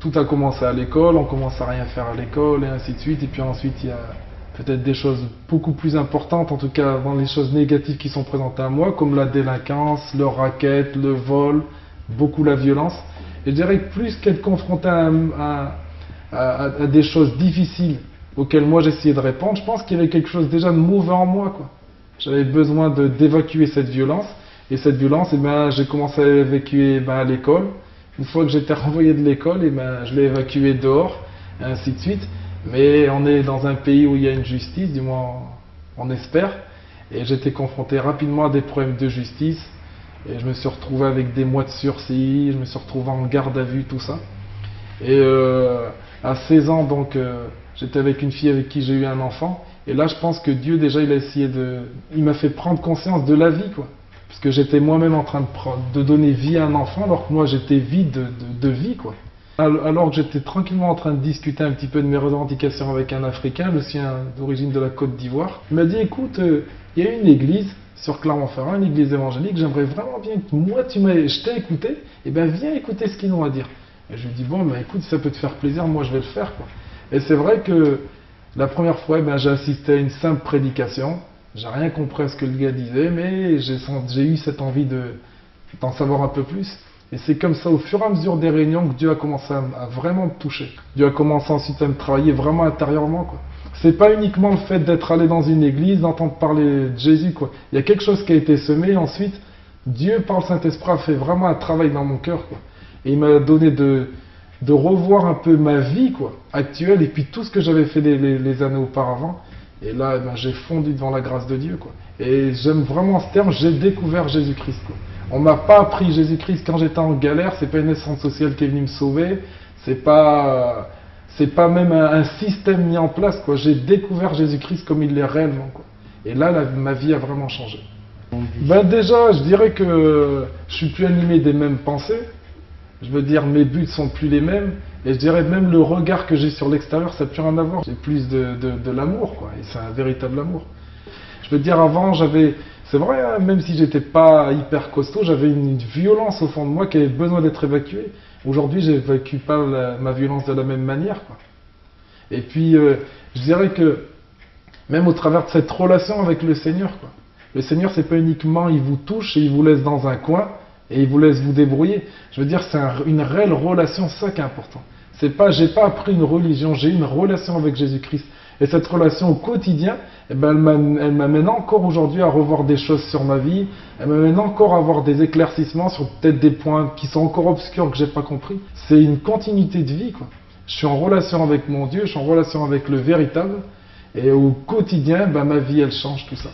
tout a commencé à l'école, on commence à rien faire à l'école et ainsi de suite. Et puis ensuite, il y a peut-être des choses beaucoup plus importantes, en tout cas dans les choses négatives qui sont présentées à moi, comme la délinquance, le racket, le vol, beaucoup la violence. Et je dirais que plus qu'être confronté à des choses difficiles auxquelles moi j'essayais de répondre, je pense qu'il y avait quelque chose déjà de mauvais en moi, quoi. J'avais besoin d'évacuer cette violence. Et cette violence, eh ben, j'ai commencé à l'évacuer à l'école. Une fois que j'étais renvoyé de l'école, eh ben, je l'ai évacué dehors, et ainsi de suite. Mais on est dans un pays où il y a une justice, du moins on espère. Et j'étais confronté rapidement à des problèmes de justice. Et je me suis retrouvé avec des mois de sursis, je me suis retrouvé en garde à vue, tout ça. Et à 16 ans, donc, j'étais avec une fille avec qui j'ai eu un enfant. Et là, je pense que Dieu, déjà, il m'a fait prendre conscience de la vie, quoi. Parce que j'étais moi-même en train de donner vie à un enfant, alors que moi, j'étais vide de vie, quoi. Alors que j'étais tranquillement en train de discuter un petit peu de mes revendications avec un Africain, le sien d'origine de la Côte d'Ivoire, il m'a dit, écoute, il y a une église sur Clermont-Ferrand, une église évangélique, j'aimerais vraiment bien que moi, je t'ai écouté, et bien viens écouter ce qu'ils ont à dire. Et je lui dis, bon, ben écoute, si ça peut te faire plaisir, moi je vais le faire, quoi. Et c'est vrai que la première fois, j'ai assisté à une simple prédication. J'ai rien compris à ce que le gars disait, mais j'ai eu cette envie d'en savoir un peu plus. Et c'est comme ça, au fur et à mesure des réunions, que Dieu a commencé à vraiment me toucher. Dieu a commencé ensuite à me travailler vraiment intérieurement, quoi. C'est pas uniquement le fait d'être allé dans une église, d'entendre parler de Jésus, quoi. Il y a quelque chose qui a été semé, et ensuite, Dieu, par le Saint-Esprit, a fait vraiment un travail dans mon cœur, quoi. Et il m'a donné de revoir un peu ma vie, quoi, actuelle, et puis tout ce que j'avais fait les années auparavant. Et là, j'ai fondu devant la grâce de Dieu, quoi. Et j'aime vraiment ce terme, j'ai découvert Jésus-Christ, quoi. On m'a pas appris Jésus-Christ quand j'étais en galère, c'est pas une assistance sociale qui est venue me sauver, c'est pas même un système mis en place, quoi. J'ai découvert Jésus-Christ comme il l'est réellement, quoi. Et là, ma vie a vraiment changé. Déjà, je dirais que je suis plus animé des mêmes pensées. Je veux dire, mes buts sont plus les mêmes. Et je dirais même le regard que j'ai sur l'extérieur, ça n'a plus rien à voir. J'ai plus de l'amour, quoi. Et c'est un véritable amour. Je veux dire, avant, c'est vrai, hein, même si j'étais pas hyper costaud, j'avais une violence au fond de moi qui avait besoin d'être évacuée. Aujourd'hui, j'évacue pas ma violence de la même manière, quoi. Et puis, je dirais que même au travers de cette relation avec le Seigneur, quoi. Le Seigneur, c'est pas uniquement, il vous touche et il vous laisse dans un coin et il vous laisse vous débrouiller. Je veux dire, c'est une réelle relation, ça qui est important. C'est pas, j'ai pas appris une religion, j'ai une relation avec Jésus-Christ. Et cette relation au quotidien, eh ben, elle m'amène encore aujourd'hui à revoir des choses sur ma vie. Elle m'amène encore à avoir des éclaircissements sur peut-être des points qui sont encore obscurs que j'ai pas compris. C'est une continuité de vie, quoi. Je suis en relation avec mon Dieu, je suis en relation avec le véritable. Et au quotidien, ma vie, elle change tout ça.